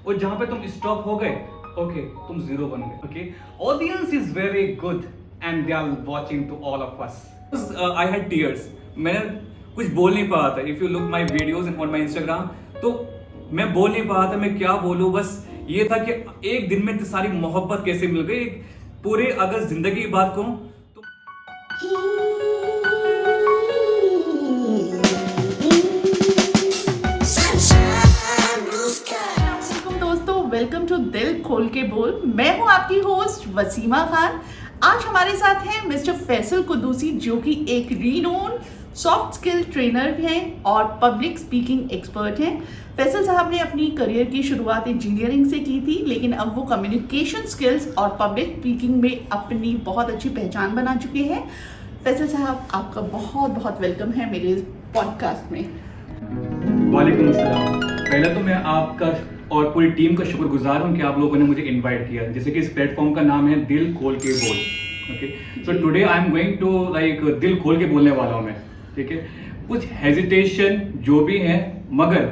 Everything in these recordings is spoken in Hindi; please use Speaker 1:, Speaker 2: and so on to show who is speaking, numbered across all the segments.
Speaker 1: और जहां पे तुम स्टॉप हो गए, ओके तुम जीरो बन गए। Okay, audience is very good and they are watching to all of us. I had tears, मैं कुछ बोल नहीं पा रहा था। If you look my videos on my Instagram, तो मैं बोल नहीं पा रहा था मैं क्या बोलूं। बस ये था कि एक दिन में इतनी सारी मोहब्बत कैसे मिल गई। पूरे अगर जिंदगी की बात करूं तो
Speaker 2: दोस्तों, वेलकम टू दिल खोल के बोल। मैं हूं आपकी होस्ट वसीमा खान। आज हमारे साथ हैं मिस्टर फैसल कुद्दूसी, जो कि एक रीनोन सॉफ्ट स्किल ट्रेनर हैं और पब्लिक स्पीकिंग एक्सपर्ट हैं। फैसल साहब ने अपनी करियर की शुरुआत इंजीनियरिंग से की थी, लेकिन अब वो कम्युनिकेशन स्किल्स और पब्लिक स्पीकिंग में अपनी बहुत अच्छी पहचान बना चुके हैं। फैसल साहब, आपका बहुत बहुत वेलकम है मेरे पॉडकास्ट में।
Speaker 1: वालेकुम अस्सलाम। पहले तो मैं आपका और पूरी टीम का शुक्रगुजार हूं कि आप लोगों ने मुझे इनवाइट किया। जैसे कि इस प्लेटफॉर्म का नाम है दिल खोल के बोल। Okay, so today I am going to दिल खोल के बोलने वाला हूं मैं। ठीक है, कुछ हेजिटेशन जो भी है, मगर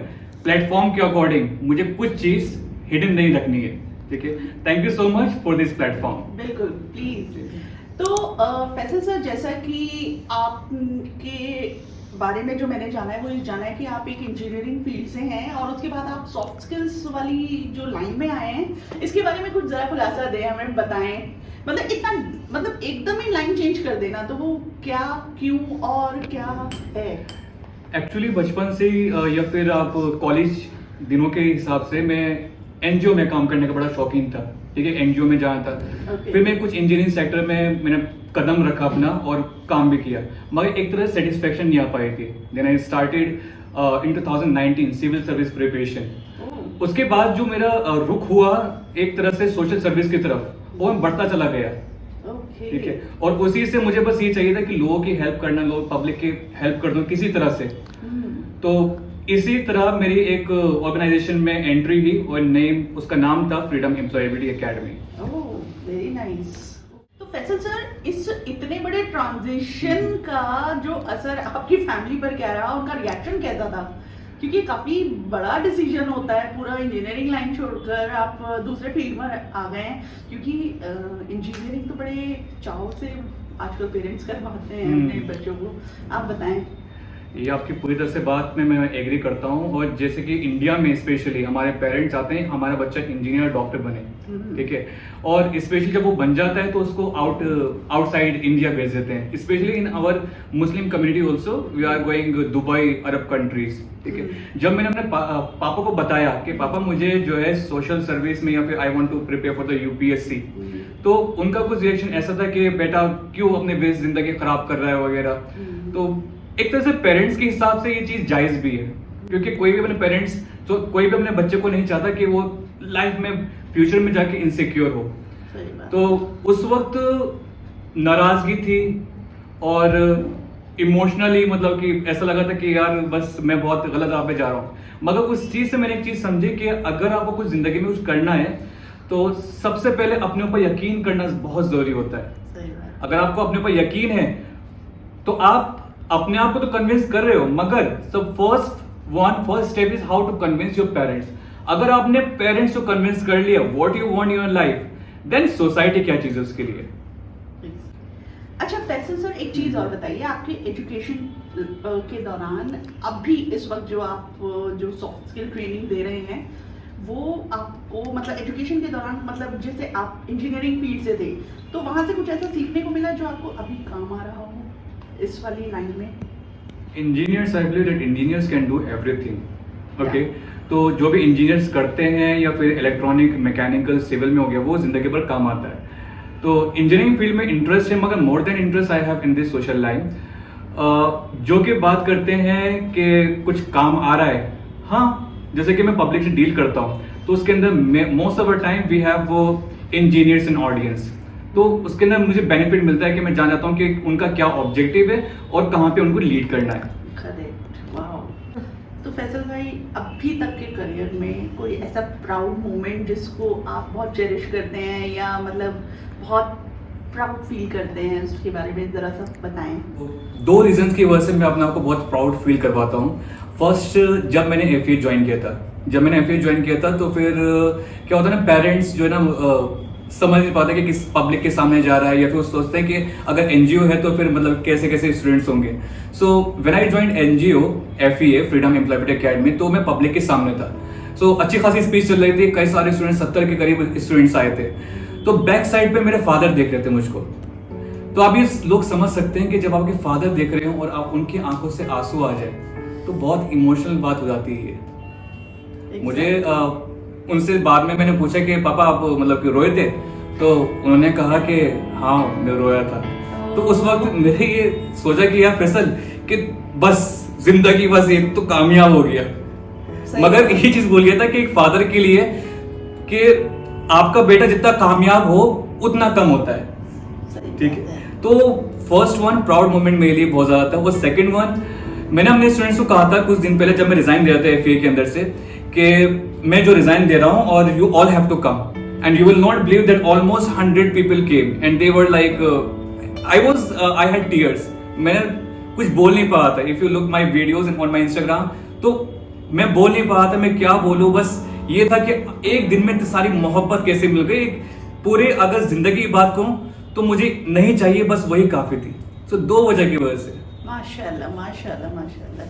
Speaker 1: प्लेटफॉर्म के अकॉर्डिंग मुझे कुछ चीज हिडन नहीं रखनी है। ठीक है, thank you so much for this platform.
Speaker 2: बिल्कुल, प्लीज। तो फैसल सर, जैसा कि आपके बारे में जो मैंने जाना है वो ये जाना है कि आप एक इंजीनियरिंग फील्ड से हैं और उसके बाद आप सॉफ्ट स्किल्स वाली जो लाइन में आए हैं, इसके बारे में कुछ ज़रा खुलासा दें, हमें बताएं। मतलब इतना, मतलब एकदम ही लाइन चेंज कर देना, तो वो क्या, क्यों और क्या है?
Speaker 1: एक्चुअली बचपन से ही या फिर आप कॉलेज दिनों के हिसाब से मैं एनजीओ में काम करने का बड़ा शौकीन था। ठीक है, एनजीओ में जाना था।
Speaker 2: Okay.
Speaker 1: फिर मैं कुछ इंजीनियरिंग सेक्टर में मैंने कदम रखा अपना और काम भी किया, मगर एक तरह से सेटिस्फेक्शन नहीं आ पाई थी। Then I started in 2019 civil service preparation. उसके बाद जो मेरा रुख हुआ एक तरह से सोशल सर्विस की तरफ, वो मैं बढ़ता चला गया।
Speaker 2: Okay.
Speaker 1: ठीक है, और उसी से मुझे बस ये चाहिए था कि लोगों की हेल्प करना, लोग पब्लिक की हेल्प कर दूं किसी तरह से। तो इसी तरह मेरी एक ऑर्गेनाइजेशन में एंट्री हुई और उसका नाम था फ्रीडम एम्प्लॉयबिलिटी एकेडमी।
Speaker 2: ओह, वेरी नाइस। तो फैसल सर, इस इतने बड़े ट्रांजिशन का जो असर आपकी फैमिली पर क्या रहा, उनका रिएक्शन कैसा था? क्योंकि काफी बड़ा डिसीजन होता है, पूरा इंजीनियरिंग लाइन छोड़कर आप दूसरे फील्ड में आ गए हैं। क्योंकि इंजीनियरिंग तो बड़े चाव से आजकल पेरेंट्स करवाते हैं अपने बच्चों को। आप बताएं।
Speaker 1: ये आपकी पूरी तरह से बात में मैं एग्री करता हूँ। और जैसे कि इंडिया में स्पेशली हमारे पेरेंट्स चाहते हैं हमारा बच्चा इंजीनियर डॉक्टर बने। ठीक है, और स्पेशली जब वो बन जाता है तो उसको आउटसाइड इंडिया भेज देते हैं। Specially in our Muslim community also we are going Dubai, Arab countries. ठीक है, जब मैंने अपने पापा को बताया कि पापा मुझे जो है सोशल सर्विस में या फिर I want to prepare for the UPSC, तो उनका कुछ रिएक्शन ऐसा था कि बेटा क्यों अपने वेस्ट जिंदगी खराब कर रहा है वगैरह। तो एक तरह से पेरेंट्स के हिसाब से ये चीज जायज भी है, क्योंकि कोई भी अपने पेरेंट्स, तो कोई भी अपने बच्चे को नहीं चाहता कि वो लाइफ में फ्यूचर में जाके इनसिक्योर हो। तो उस वक्त नाराजगी थी और इमोशनली मतलब कि ऐसा लगा था कि यार बस मैं बहुत गलत राह पे जा रहा हूँ। मगर उस चीज से मैंने एक चीज समझी कि अगर आपको कुछ जिंदगी में कुछ करना है तो सबसे पहले अपने ऊपर यकीन करना बहुत जरूरी होता है। अगर आपको अपने ऊपर यकीन है तो आप अपने आप को तो कन्विंस कर रहे हो, मगर first step is how to convince your parents. अगर आपने पेरेंट्स को कन्विंस कर लिया what you want in your life, then society क्या चीज है उसके लिए।
Speaker 2: अच्छा फैसल सर, एक चीज और बताइए, आपके एजुकेशन के दौरान अभी इस वक्त जो आप जो सॉफ्ट स्किल ट्रेनिंग दे रहे हैं, वो आपको मतलब एजुकेशन के दौरान, मतलब जैसे आप इंजीनियरिंग फील्ड से थे, तो वहां से कुछ ऐसा सीखने को मिला जो आपको अभी काम आ रहा हो इस वाली लाइन में?
Speaker 1: Engineers, I believe that engineers can do everything. Okay, तो जो भी इंजीनियर्स करते हैं या फिर इलेक्ट्रॉनिक, मैकेनिकल, सिविल में हो गया, वो जिंदगी भर काम आता है। तो इंजीनियरिंग फील्ड में इंटरेस्ट है, मगर more than interest I have in this social line. जो कि बात करते हैं कि कुछ काम आ रहा है, हाँ, जैसे कि मैं पब्लिक से डील करता हूँ तो उसके अंदर most of the time we have वो इंजीनियर्स इन ऑडियंस। तो उसके अंदर मुझे बेनिफिट मिलता है कि मैं जान जाता हूँ कि उनका क्या ऑब्जेक्टिव है और कहाँ पे उनको लीड करना है।
Speaker 2: Correct, wow. तो फैसल भाई, अभी तक के करियर में कोई ऐसा प्राउड मोमेंट जिसको आप बहुत चेरिश करते हैं या मतलब बहुत प्राउड फील करते हैं, उसके बारे में जरा सा बताएं।
Speaker 1: दो रीजन की वजह से मैं अपने आप को बहुत प्राउड फील करवाता हूँ। फर्स्ट, जब मैंने एफए ज्वाइन किया था, जब मैंने एफए ज्वाइन किया था तो फिर क्या होता है ना, पेरेंट्स जो है ना समझ नहीं पाते कि किस पब्लिक के सामने जा रहा है, या फिर वो सोचते हैं कि अगर एनजीओ है तो फिर मतलब कैसे कैसे स्टूडेंट्स होंगे. So when I join NGO FEA freedom employment academy, तो मैं पब्लिक के सामने था. सो अच्छी खासी स्पीच चल रही थी, कई सारे स्टूडेंट्स 70 के करीब स्टूडेंट्स आए थे. तो बैक साइड पे मेरे फादर देख रहे थे मुझको. तो आप ये लोग समझ सकते हैं कि जब आपके फादर देख रहे हो और आप उनकी आंखों से आंसू आ जाए तो बहुत इमोशनल बात हो जाती है ये. मुझे उनसे बाद में मैंने पूछा कि पापा आप मतलब कि रोए थे, तो उन्होंने कहा कि हाँ मैं रोया था. तो उस वक्त मैंने ये सोचा कि यार फैसल कि बस जिंदगी बस एक तो कामयाब हो गया. मगर ये चीज बोल गया था कि एक फादर के लिए कि आपका बेटा जितना कामयाब हो उतना कम होता है. ठीक है, तो फर्स्ट वन प्राउड मोमेंट मेरे लिए बहुत ज्यादा था. वो सेकंड वन मैंने अपने स्टूडेंट्स को कहा था कुछ दिन पहले जब मैं रिजाइन दे रहा था एफए के अंदर से कि मैं जो रिजाइन दे रहा हूं और you all have to come and you will not believe that almost 100 people came and they were like I had tears. मैं कुछ बोल नहीं पा रहा था. If you look my videos on my Instagram तो मैं बोल नहीं पा रहा था मैं क्या बोलूं. बस ये था कि एक दिन में सारी मोहब्बत कैसे मिल गई. पूरे अगर जिंदगी की बात कहूं तो मुझे नहीं चाहिए, बस वही काफी थी. तो दो वजह की वजह से.
Speaker 2: माशाल्लाह माशाल्लाह माशाल्लाह.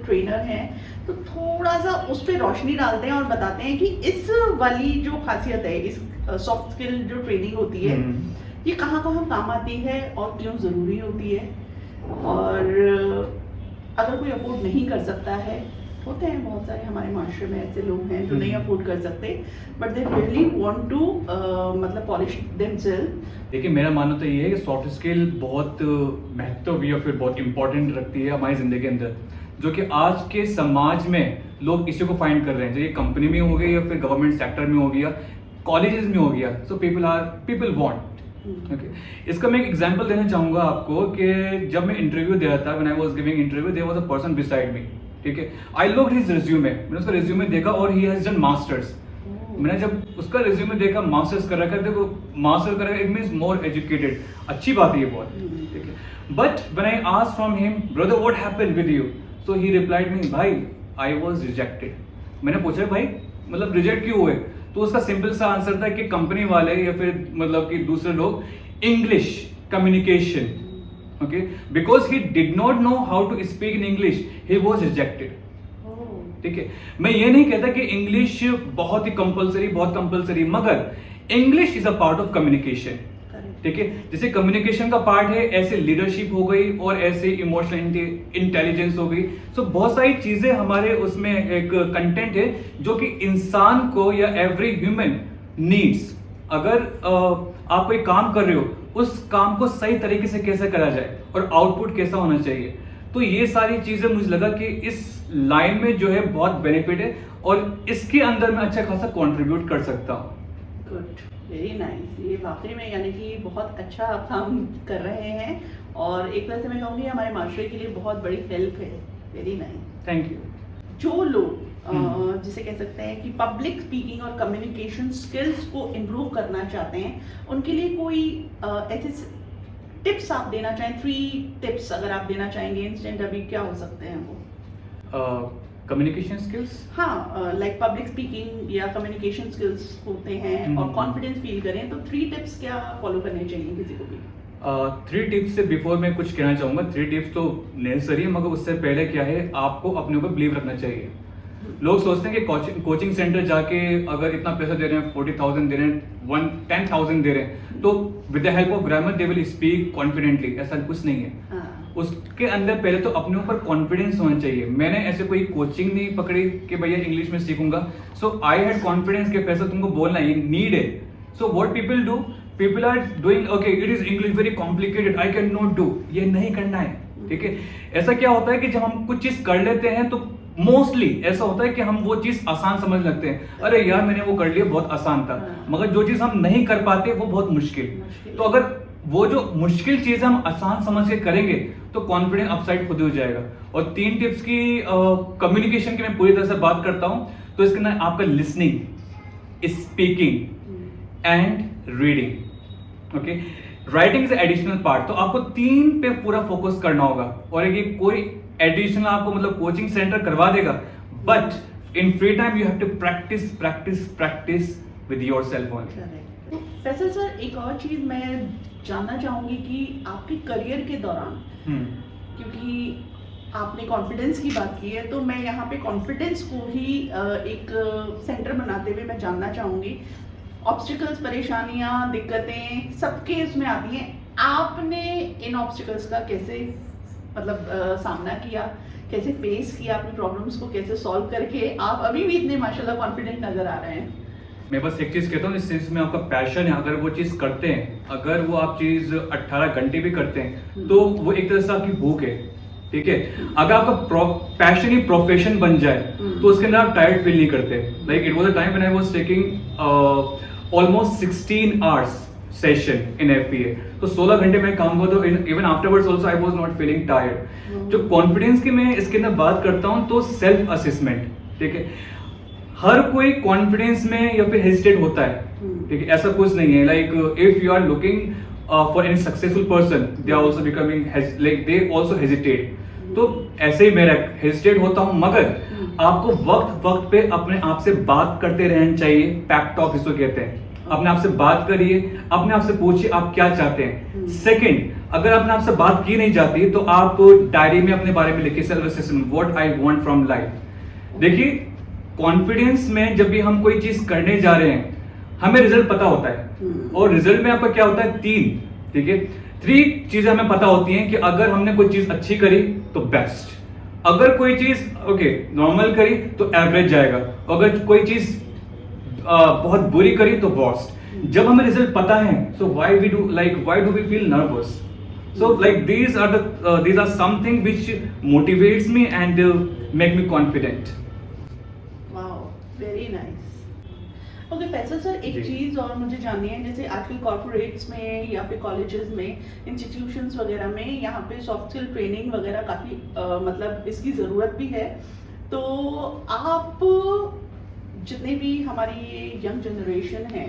Speaker 2: ट्रेनर हैं तो थोड़ा सा उस पर रोशनी डालते हैं और बताते हैं कि इस वाली जो खासियत है, इस सॉफ्ट स्किल जो ट्रेनिंग होती है ये कहाँ कहाँ काम आती है और क्यों ज़रूरी होती है. और अगर कोई अफोर्ड नहीं कर सकता है, होते हैं बहुत सारे हमारे माशरे में ऐसे लोग हैं जो नहीं अफोर्ड कर सकते, but they really want to मतलब पॉलिश देमसेल्फ.
Speaker 1: देखिए मेरा मानना तो ये है कि सॉफ्ट स्किल बहुत महत्व या फिर बहुत इंपॉर्टेंट रखती है हमारी जिंदगी के अंदर, जो कि आज के समाज में लोग इसी को फाइंड कर रहे हैं. चाहे कंपनी में हो गया या फिर गवर्नमेंट सेक्टर में हो गया, कॉलेजेस में हो गया. So people want. ओके, इसका मैं एक एग्जांपल देना चाहूंगा आपको कि जब मैं इंटरव्यू दे रहा था, when I was giving interview, there was a person beside me. ठीक है, आई लुक्ड हिज रिज्यूमे. मैंने उसका रिज्यूमे देखा और ही हैज डन मास्टर्स. मैंने जब उसका रिज्यूमे देखा, मास्टर्स कर रखा है. देखो मास्टर कर रखा है, इट मींस मोर एजुकेटेड. अच्छी बात है ये बहुत. ठीक है, but when I asked from him brother what happened with you, so he replied me भाई आई वाज रिजेक्टेड. मैंने पूछा भाई मतलब रिजेक्ट क्यों हुए, तो उसका सिंपल सा आंसर था कि कंपनी वाले या फिर मतलब कि दूसरे लोग English communication. Okay, because he did not know how to speak in English, he was rejected. ठीक है, मैं ये नहीं कहता कि इंग्लिश बहुत ही कंपलसरी, मगर English is a part of communication. ठीक है, जैसे कम्युनिकेशन का पार्ट है, ऐसे लीडरशिप हो गई और ऐसे इमोशनल इंटेलिजेंस हो गई. सो बहुत सारी चीजें हमारे उसमें एक कंटेंट है जो कि इंसान को या एवरी ह्यूमन नीड्स. अगर आप कोई काम कर रहे हो, उस काम को सही तरीके से कैसे करा जाए और आउटपुट कैसा होना चाहिए, तो ये सारी चीजें मुझे लगा कि इस लाइन में जो है बहुत बेनिफिट है और इसके अंदर मैं अच्छा खासा कंट्रीब्यूट कर सकता हूँ.
Speaker 2: Good, very nice. ये वाकई में यानी कि बहुत अच्छा आप काम कर रहे हैं और एक तरह से मैं कहूँगी हमारे माशरे के लिए बहुत बड़ी हेल्प है. Very nice,
Speaker 1: thank you.
Speaker 2: जो लोग जिसे कह सकते हैं कि पब्लिक स्पीकिंग और कम्युनिकेशन स्किल्स को इम्प्रूव करना चाहते हैं, उनके लिए कोई ऐसे टिप्स आप देना चाहें, 3 टिप्स अगर आप देना चाहेंगे इंस्टेंट, अभी क्या हो सकते हैं वो?
Speaker 1: कम्युनिकेशन स्किल्स,
Speaker 2: हाँ, लाइक पब्लिक स्पीकिंग या कम्युनिकेशन स्किल्स होते हैं और कॉन्फिडेंस फील करें, तो 3 टिप्स क्या फॉलो करने चाहिए किसी को भी?
Speaker 1: 3 टिप्स से बिफोर मैं कुछ कहना चाहूँगा. 3 टिप्स तो नेसेसरी है, मगर उससे पहले क्या है, आपको अपने ऊपर बिलीव रखना चाहिए. लोग सोचते हैं कि कोचिंग सेंटर जाके अगर इतना पैसा दे रहे हैं, 40,000 दे रहे हैं, 10,000 दे रहे हैं, तो with the help of grammar they will speak confidently. ऐसा कुछ नहीं है. उसके अंदर पहले तो अपने ऊपर कॉन्फिडेंस होना चाहिए. मैंने ऐसे कोई कोचिंग नहीं पकड़ी कि भैया इंग्लिश में सीखूंगा. सो आई हैड कॉन्फिडेंस कि फैसल तुमको बोलना है, ये नीड है. So what people do, people are doing okay it is English very complicated, I can not do. ये नहीं करना है. ठीक है, ऐसा क्या होता है कि जब हम कुछ चीज कर लेते हैं तो मोस्टली ऐसा होता है कि हम वो चीज आसान समझ लगते हैं. अरे यार मैंने वो कर लिया, बहुत आसान था. मगर जो चीज हम नहीं कर पाते वो बहुत मुश्किल. तो अगर वो जो मुश्किल चीज हम आसान समझ के करेंगे तो कॉन्फिडेंस अपसाइड खुद हो जाएगा. और 3 टिप्स की कम्युनिकेशन की मैं पूरी तरह से बात करता हूं, तो इसके अंदर आपका listening, speaking and reading. Okay, writing is additional part. तो आपको 3 पे पूरा फोकस करना होगा. और ये कोई एडिशनल आपको मतलब कोचिंग सेंटर करवा देगा, but in free time you have to practice with yourself only.
Speaker 2: तो फैसल सर, एक और चीज़ मैं जानना चाहूँगी कि आपके करियर के दौरान, क्योंकि आपने कॉन्फिडेंस की बात की है, तो मैं यहाँ पे कॉन्फिडेंस को ही एक सेंटर बनाते हुए मैं जानना चाहूँगी। ऑब्स्टिकल्स, परेशानियाँ, दिक्कतें सबके इसमें आती हैं, आपने इन ऑब्स्टिकल्स का कैसे मतलब सामना किया, कैसे फेस किया, अपनी प्रॉब्लम्स को कैसे सॉल्व करके आप अभी भी इतने माशाल्लाह कॉन्फिडेंट नज़र आ रहे हैं?
Speaker 1: मैं बस एक चीज़ कहता हूँ, इस चीज़ में आपका पैशन है, अगर वो चीज़ करते हैं, अगर वो आप चीज़ 18 घंटे भी करते हैं तो वो एक तरह से आपकी भूख है, ठीक है। अगर आपका पैशन ही प्रोफेशन बन जाए तो उसके अंदर आप टायर्ड फील नहीं करते। Like it was a time when I was taking almost 16 hours session in FPA, तो 16 घंटे मैं काम करता हूँ, even afterwards also I was not feeling tired. जो कॉन्फिडेंस की मैं इसके अंदर बात करता हूँ तो सेल्फ असेसमेंट, ठीक है। हर कोई कॉन्फिडेंस में या फिर हेजिटेट होता है, ठीक है, ऐसा कुछ नहीं है। Like if you are looking for any successful person, they are also becoming like they also hesitate. तो ऐसे ही मैं हेजिटेट होता हूँ, मगर आपको वक्त वक्त पे अपने आप से बात करते रहना चाहिए। पैप टॉक इसको कहते हैं। अपने आप से बात करिए, अपने आप से पूछिए आप क्या चाहते हैं। सेकंड, अगर अपने आप से बात की नहीं जाती तो आप डायरी में अपने बारे में लिखिए, self assessment, what I want from life. देखिए, कॉन्फिडेंस में जब भी हम कोई चीज करने जा रहे हैं हमें रिजल्ट पता होता है, और रिजल्ट में आपका क्या होता है, 3, ठीक है, 3 चीजें हमें पता होती हैं कि अगर हमने कोई चीज अच्छी करी तो बेस्ट, अगर कोई चीज ओके नॉर्मल करी तो एवरेज जाएगा, अगर कोई चीज बहुत बुरी करी तो वर्स्ट। जब हमें रिजल्ट पता है so why do we feel nervous? So like these are something which motivates me and make me confident.
Speaker 2: Wow, very nice. Okay Faisal sir, एक चीज़ और मुझे जाननी है, जैसे आजकल कॉर्पोरेट्स में या फिर कॉलेजेस में, इंस्टीट्यूशंस वगैरह में यहाँ पे सॉफ्ट स्किल ट्रेनिंग वगैरह काफ़ी मतलब इसकी ज़रूरत भी है। तो आप जितने भी हमारी ये यंग जनरेशन है,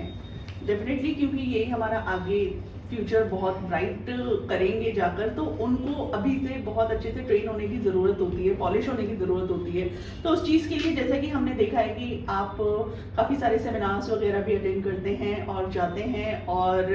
Speaker 2: डेफिनेटली क्योंकि ये हमारा आगे फ्यूचर बहुत ब्राइट करेंगे जाकर, तो उनको अभी से बहुत अच्छे से ट्रेन होने की ज़रूरत होती है, पॉलिश होने की ज़रूरत होती है। तो उस चीज़ के लिए जैसा कि हमने देखा है कि आप काफ़ी सारे सेमिनार्स वगैरह भी अटेंड करते हैं और जाते हैं, और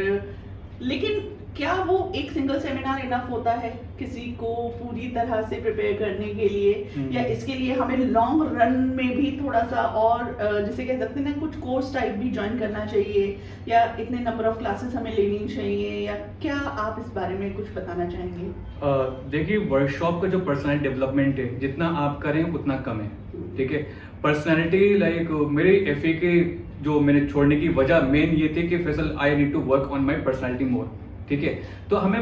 Speaker 2: लेकिन क्या वो एक सिंगल सेमिनार इनफ होता है किसी को पूरी तरह से प्रिपेयर करने के लिए, या इसके लिए हमें लॉन्ग रन में भी थोड़ा सा और जिसे कह सकते हैं ना, कुछ कोर्स टाइप भी ज्वाइन करना चाहिए, या इतने नंबर ऑफ क्लासेस हमें लेनी चाहिए, या क्या आप इस बारे में कुछ बताना चाहेंगे?
Speaker 1: देखिए, वर्कशॉप का जो पर्सनैलिटी डेवलपमेंट है, जितना आप करें उतना कम है, ठीक है। पर्सनैलिटी लाइक मेरे FA के जो मैंने छोड़ने की वजह मेन ये थी कि Faisal I need to work on my personality more, ठीक है। तो हमें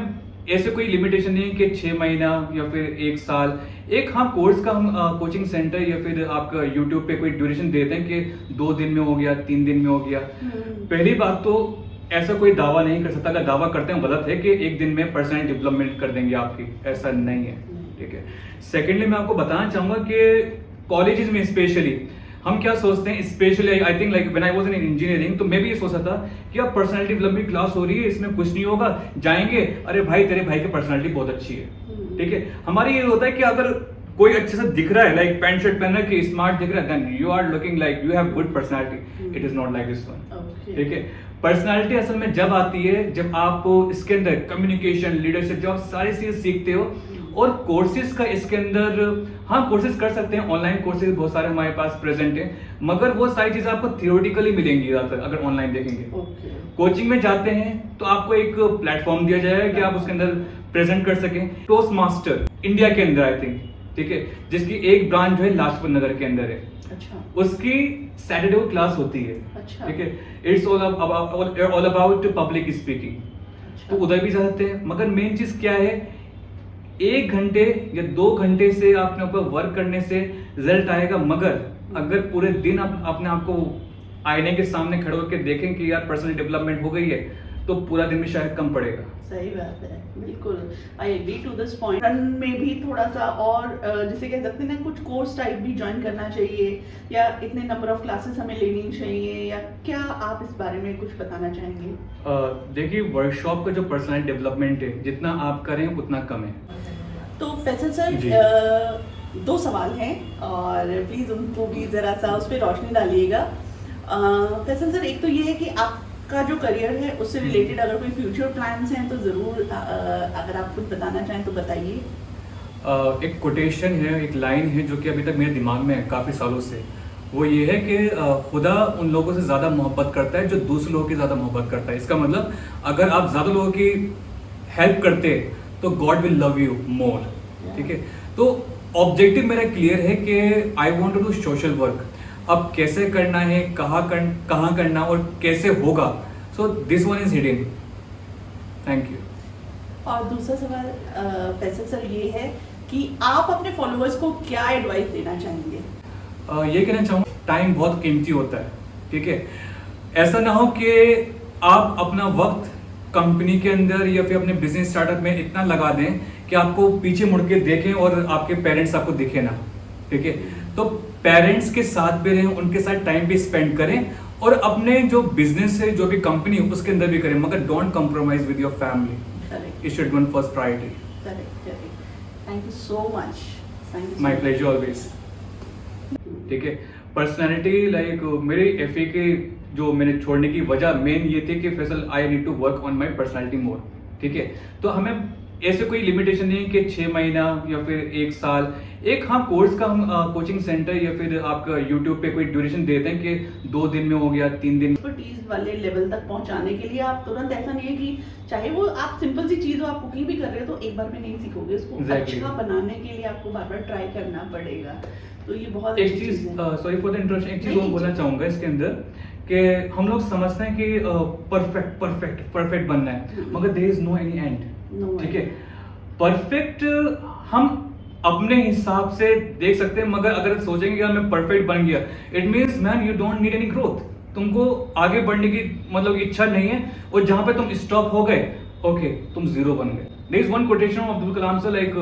Speaker 1: ऐसे कोई लिमिटेशन नहीं है कि 6 महीना या फिर 1 साल, एक हाँ कोर्स का हम कोचिंग सेंटर या फिर आपका यूट्यूब पे कोई ड्यूरेशन देते हैं कि 2 दिन में हो गया, 3 दिन में हो गया। पहली बात तो ऐसा कोई दावा नहीं कर सकता, अगर दावा करते हैं गलत है कि 1 दिन में पर्सनल डेवलपमेंट कर देंगे आपकी, ऐसा नहीं है, ठीक है। सेकेंडली मैं आपको बताना चाहूँगा कि कॉलेजेस में स्पेशली हम क्या सोचते हैं, specially I think like when I was in engineering, तो मैं भी ये सोचा था कि अब पर्सनैलिटी डेवलपमेंट क्लास हो रही है, इसमें कुछ नहीं होगा, जाएंगे, अरे भाई तेरे भाई की पर्सनैलिटी बहुत अच्छी है, ठीक है। हमारी ये होता है कि अगर कोई अच्छे से दिख रहा है, लाइक पैंट शर्ट पहन रहा है, स्मार्ट दिख रहा है, then you are looking like you have good personality. It is not like this one, ठीक है। पर्सनैलिटी असल में जब आती है जब आप इसके अंदर कम्युनिकेशन, लीडरशिप, जब आप सारी चीजें सीखते हो, और कोर्सेज का इसके अंदर हाँ कोर्सेज कर सकते हैं, ऑनलाइन कोर्सेज बहुत सारे हमारे पास प्रेजेंट हैं, मगर वो सारी चीजें आपको थियोरेटिकली मिलेंगी ज़्यादातर अगर ऑनलाइन देखेंगे। कोचिंग में जाते हैं तो आपको एक प्लेटफॉर्म दिया जाएगा कि आप उसके अंदर प्रेजेंट कर सकें। टोस्ट मास्टर इंडिया के अंदर आई थिंक, ठीक है, जिसकी एक ब्रांच जो है लाजपत नगर के अंदर है। अच्छा। उसकी सैटरडे को क्लास होती है, अच्छा, ठीक है। It's all about public speaking, तो उधर भी जा सकते हैं। मगर मेन चीज क्या है, 1 घंटे या 2 घंटे से आपने ऊपर वर्क करने से रिजल्ट आएगा, मगर अगर पूरे दिन आप अपने आप को आईने के सामने खड़े होकर देखें कि यार पर्सनल डेवलपमेंट हो गई है, तो पूरा दिन भी शायद कम पड़ेगा।
Speaker 2: सही बात है, बिल्कुल I agree to this point. Run में भी थोड़ा सा और जिसे कह सकते हैं ना, कुछ कोर्स टाइप भी ज्वाइन करना चाहिए, या इतने नंबर ऑफ क्लासेस हमें लेनी चाहिए, या क्या आप इस बारे में कुछ बताना चाहेंगे?
Speaker 1: देखिए, वर्कशॉप का जो पर्सनल डेवलपमेंट है, जितना आप करें उतना कम है।
Speaker 2: तो फैसल सर, दो सवाल हैं और प्लीज़ उनको भी ज़रा सा उस पर रोशनी डालिएगा। फैसल सर, एक तो ये है कि आपका जो करियर है उससे रिलेटेड अगर कोई फ्यूचर प्लान्स हैं तो ज़रूर अगर आप कुछ बताना चाहें तो बताइए।
Speaker 1: एक कोटेशन है, एक लाइन है जो कि अभी तक मेरे दिमाग में है काफ़ी सालों से। वो ये है कि खुदा उन लोगों से ज़्यादा मोहब्बत करता है जो दूसरे लोगों की ज़्यादा मोहब्बत करता है। इसका मतलब अगर आप ज़्यादा लोगों की हेल्प करते हैं तो God will love you more. ठीक है, तो ऑब्जेक्टिव मेरा क्लियर है कि I want to do social work. अब कैसे करना है, कहाँ करना और कैसे होगा, so this one is hidden. Thank you.
Speaker 2: और दूसरा सवाल फैसल सर ये है कि आप अपने फॉलोअर्स को क्या एडवाइस देना चाहेंगे?
Speaker 1: ये कहना चाहूँगा, टाइम बहुत कीमती होता है। ठीक है, ऐसा ना हो कि आप अपना वक्त कंपनी के अंदर या फिर अपने बिजनेस स्टार्टअप में इतना लगा दें कि आपको पीछे मुड़ के देखें और आपके पेरेंट्स आपको दिखे ना। ठीक है, तो पेरेंट्स के साथ भी रहें, उनके साथ टाइम भी स्पेंड करें और अपने जो बिजनेस है, जो भी कंपनी है उसके अंदर भी करें, मगर don't compromise with your family.
Speaker 2: Correct,
Speaker 1: it should one first priority.
Speaker 2: Correct, correct. Thank you so much. Thank you.
Speaker 1: My pleasure always. ठीक है, पर्सनैलिटी लाइक मेरे एफए के जो मैंने छोड़ने की वजह मेन ये थी कि Faisal I need to work on my personality more. ठीक है, तो हमें ऐसे कोई लिमिटेशन नहीं कि 6 महीना या फिर 1 साल, एक हाँ कोर्स का हम कोचिंग सेंटर या फिर आपका यूट्यूब पे कोई ड्यूरेशन देते हैं कि 2 दिन में हो गया, 3 दिन।
Speaker 2: एक्सपर्टीज वाले लेवल तक पहुंचाने के लिए आप तुरंत, ऐसा नहीं है कि चाहे वो आप सिंपल सी चीज हो, आप कुकिंग भी कर रहे हो तो एक बार में नहीं सीखोगे उसको।
Speaker 1: Exactly.
Speaker 2: अच्छा बनाने के लिए आपको बार बार ट्राई करना पड़ेगा। तो ये बहुत
Speaker 1: एक
Speaker 2: अच्छी
Speaker 1: चीज,
Speaker 2: चीज़ है।
Speaker 1: सॉरी फॉर द इंटरप्शन, एक चीज
Speaker 2: नहीं,
Speaker 1: और बोलना चाहूंगा इसके अंदर कि हम लोग समझते हैं कि परफेक्ट परफेक्ट परफेक्ट बनना है, मगर there is no any end.
Speaker 2: No
Speaker 1: ठीक
Speaker 2: end.
Speaker 1: है, परफेक्ट हम अपने हिसाब से देख सकते हैं, मगर अगर सोचेंगे कि यार मैं परफेक्ट बन गया, it means man you don't need any growth. तुमको आगे बढ़ने की मतलब इच्छा नहीं है, और जहां पे तुम स्टॉप हो गए, ओके तुम जीरो बन गए। There is one quotation of Abdul Kalam sir, like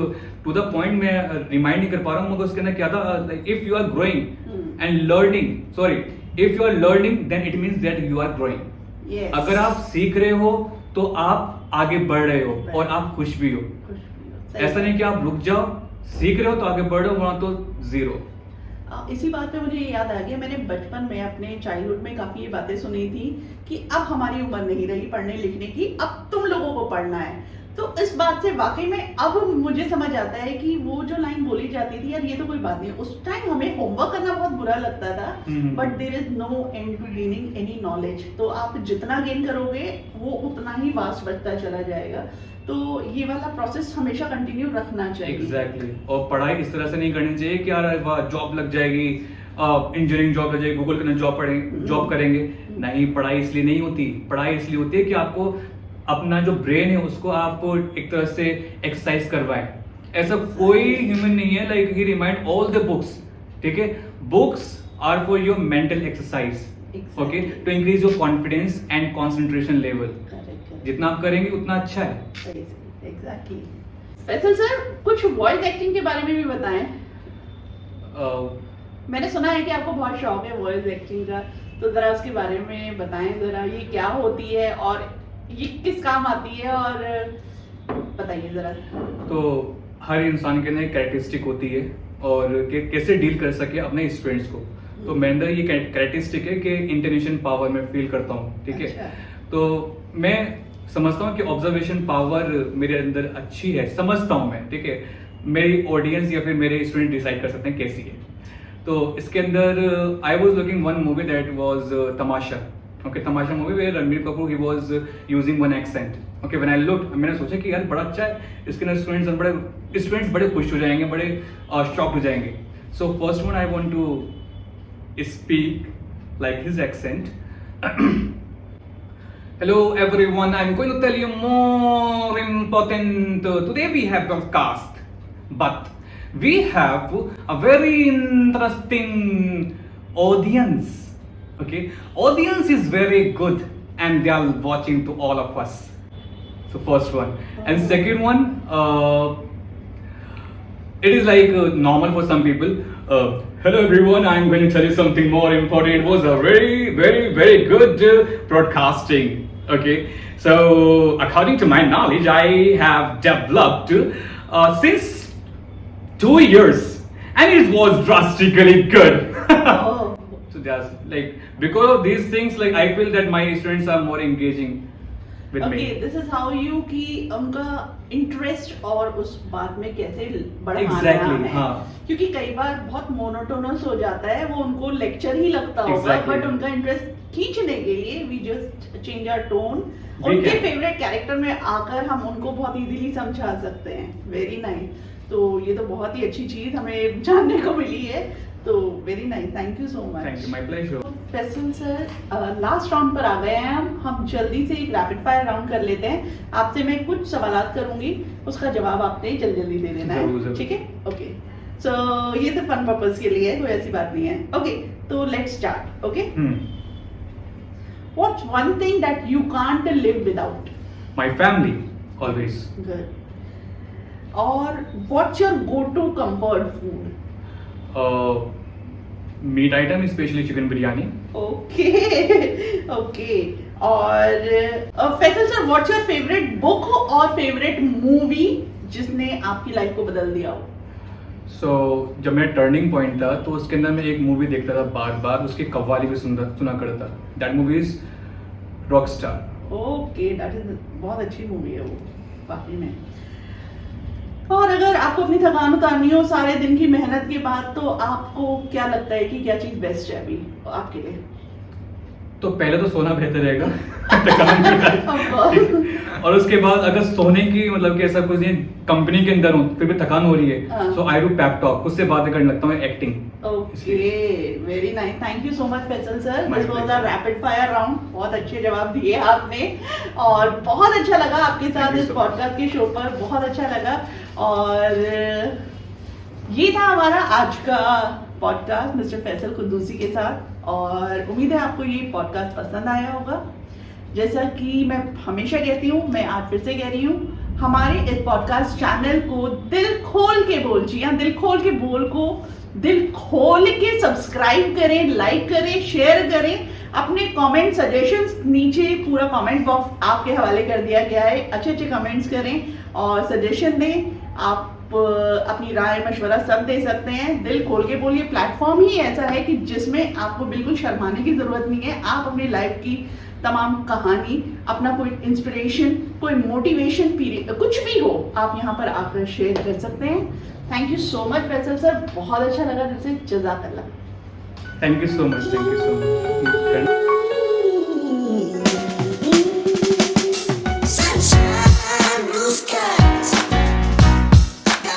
Speaker 1: to the point मैं रिमाइंड नहीं कर पा रहा हूँ, मगर उसके अंदर क्या था, if you are growing and learning, sorry, if you are learning then it means that you are growing.
Speaker 2: Yes.
Speaker 1: अगर आप सीख रहे हो तो आप आगे बढ़ रहे हो और आप खुश भी हो।
Speaker 2: कुछ भी हो। सही
Speaker 1: ऐसा
Speaker 2: बात।
Speaker 1: नहीं कि आप रुक जाओ, सीख रहे हो तो आगे बढ़ो, वहां तो जीरो।
Speaker 2: इसी बात पे मुझे याद आ गया, मैंने बचपन में अपने चाइल्डहुड में काफी ये बातें सुनी थी कि अब हमारी उम्र नहीं रही पढ़ने लिखने की, अब तुम लोगों को पढ़ना है। तो इस बात से वाकई में अब मुझे समझ आता है कि वो जो लाइन बोली जाती थी, यार ये तो कोई बात नहीं, उस टाइम हमें होमवर्क करना बहुत बुरा लगता था, but there is no end to gaining any knowledge. तो आप जितना गेन करोगे वो उतना ही वास्ट बढ़ता चला जाएगा। तो ये वाला प्रोसेस हमेशा कंटिन्यू रखना चाहिए।
Speaker 1: एग्जैक्टली। और पढ़ाई इस तरह से नहीं करनी चाहिए कि यार वाह जॉब लग जाएगी, इंजीनियरिंग जॉब लग जाएगी, गूगल के अंदर जॉब करेंगे। नहीं, पढ़ाई इसलिए नहीं होती। पढ़ाई इसलिए होती है कि आपको अपना जो ब्रेन है उसको आप एक तरह से एक्सरसाइज करवाएं। ऐसा कोई ह्यूमन नहीं है like he remind all the books. ठीक है, books are for your mental exercise, okay, to increase your confidence and concentration level. जितना आप करेंगे उतना अच्छा है।
Speaker 2: एग्जैक्टली। फैसल सर, कुछ वॉइस एक्टिंग के बारे में भी बताएं। मैंने सुना है कि आपको बहुत शौक है वॉइस एक्टिंग का, तो जरा उसके बारे में बताएं जरा, ये क्या होती है और ये किस काम आती है, और बताइए जरा।
Speaker 1: तो हर इंसान के अंदर एक कैरेक्टरिस्टिक होती है और कैसे डील कर सके अपने स्टूडेंट्स को। तो मेरे अंदर ये कैरेक्टरिस्टिक है कि इंटरनेशन पावर में फील करता हूँ। ठीक है,
Speaker 2: अच्छा।
Speaker 1: तो मैं समझता हूँ कि ऑब्जर्वेशन पावर मेरे अंदर अच्छी है, समझता हूँ मैं। ठीक है, मेरी ऑडियंस या फिर मेरे स्टूडेंट डिसाइड कर सकते हैं कैसी है। तो इसके अंदर I was looking one movie that was Tamasha. Okay, Tamasha movie where Ranbir Kapoor he was using one accent. Okay, when I looked, मैंने सोचा कि यार बड़ा अच्छा है, इसके अंदर स्टूडेंट्स बड़े खुश हो जाएंगे, बड़े शॉक्ड हो जाएंगे। So first one I want to speak like his accent. Hello everyone, I'm going to tell you more important. Today we have broadcast, but we have a very interesting audience. Okay, audience is very good and they are watching to all of us. So first one, and second one, it is like normal for some people. Hello everyone, I'm going to tell you something more important. It was a very good broadcasting. Okay, so according to my knowledge, I have developed since 2 years and it was drastically good.
Speaker 2: Oh.
Speaker 1: So just like because of these things, like I feel that my students are more engaging with
Speaker 2: Okay,
Speaker 1: me.
Speaker 2: this is how you कि उनका इंटरेस्ट और उस बात में कैसे बढ़ाना
Speaker 1: Exactly,
Speaker 2: है
Speaker 1: हाँ.
Speaker 2: क्योंकि कई बार बहुत मोनोटोनस हो जाता है, वो उनको लेक्चर ही लगता होगा,
Speaker 1: Exactly.
Speaker 2: बट उनका इंटरेस्ट खींचने के लिए we just change our tone,
Speaker 1: We
Speaker 2: उनके
Speaker 1: can.
Speaker 2: फेवरेट कैरेक्टर में आकर हम उनको बहुत इजीली समझा सकते हैं. Very nice. तो ये तो बहुत ही अच्छी चीज हमें जानने को मिली है. तो very nice, thank you so much.
Speaker 1: Thank you, my pleasure.
Speaker 2: Faisal sir, last round पर आ गए हैं हम जल्दी से एक रैपिड फायर राउंड कर लेते हैं. आपसे मैं कुछ सवालात करूंगी, उसका जवाब आपने जल्दी दे देना
Speaker 1: जरूर,
Speaker 2: है,
Speaker 1: जरूर.
Speaker 2: ठीक है? ओके, सो ये तो फन पर्पस के लिए है, कोई ऐसी बात नहीं है. ओके, तो let's start. Okay, what's one thing that you can't live without?
Speaker 1: My family, always.
Speaker 2: Good. और what's your go to comfort food?
Speaker 1: Meat item, especially chicken biryani.
Speaker 2: Okay okay. और Faisal sir, what's your favourite book और फेवरेट मूवी जिसने आपकी लाइफ को बदल दिया हो?
Speaker 1: So जब मेरा टर्निंग पॉइंट था तो उसके अंदर मैं एक मूवी देखता था बार बार, उसकी कव्वाली भी सुना करता. That movie is Rockstar.
Speaker 2: Okay, that is बहुत अच्छी मूवी है वो, वाकई में. और अगर आपको अपनी थकान उतारनी हो सारे दिन की मेहनत के बाद, तो आपको क्या लगता है कि क्या चीज बेस्ट है अभी आपके लिए?
Speaker 1: तो पहले तो सोना बेहतर रहेगा. थकान भी
Speaker 2: Of course.
Speaker 1: है. और उसके बाद अगर सोने की मतलब कि ऐसा कुछ नहीं, कंपनी के अंदर हूँ फिर भी थकान हो रही
Speaker 2: हाँ.
Speaker 1: है, सो आई डू पैप टॉक, उससे बातें करने लगता हूँ, acting.
Speaker 2: Okay, very nice. Thank you so much Faisal sir.
Speaker 1: My
Speaker 2: this was a
Speaker 1: pleasure.
Speaker 2: Rapid fire round. बहुत अच्छे जवाब दिए आपने और बहुत अच्छा लगा आपके साथ
Speaker 1: Thank you
Speaker 2: इस
Speaker 1: so much.
Speaker 2: पॉडकास्ट के शो पर. बहुत अच्छा लगा. और ये था हमारा आज का पॉडकास्ट मिस्टर फैसल कुद्दूसी के साथ, और उम्मीद है आपको ये पॉडकास्ट पसंद आया होगा. जैसा कि मैं हमेशा कहती हूँ, मैं आज फिर से कह रही हूँ, हमारे इस पॉडकास्ट चैनल को दिल खोल के बोल, जी हाँ, दिल खोल के बोल को दिल खोल के सब्सक्राइब करें, लाइक करें, शेयर करें. अपने कमेंट सजेशंस नीचे पूरा कमेंट बॉक्स आपके हवाले कर दिया गया है. अच्छे अच्छे कमेंट्स करें और सजेशन दें. आप अपनी राय मशवरा सब दे सकते हैं. दिल खोल के बोलिए प्लेटफॉर्म ही ऐसा है कि जिसमें आपको बिल्कुल शर्माने की जरूरत नहीं है. आप अपनी लाइफ की तमाम कहानी, अपना कोई इंस्पिरेशन, कोई मोटिवेशन पीरियड, कुछ भी हो, आप यहाँ पर आकर शेयर कर सकते हैं. Thank you so much Faisal sir, बहुत अच्छा लगा दिल से. जज़ाकल्लाह.
Speaker 1: Thank you so much.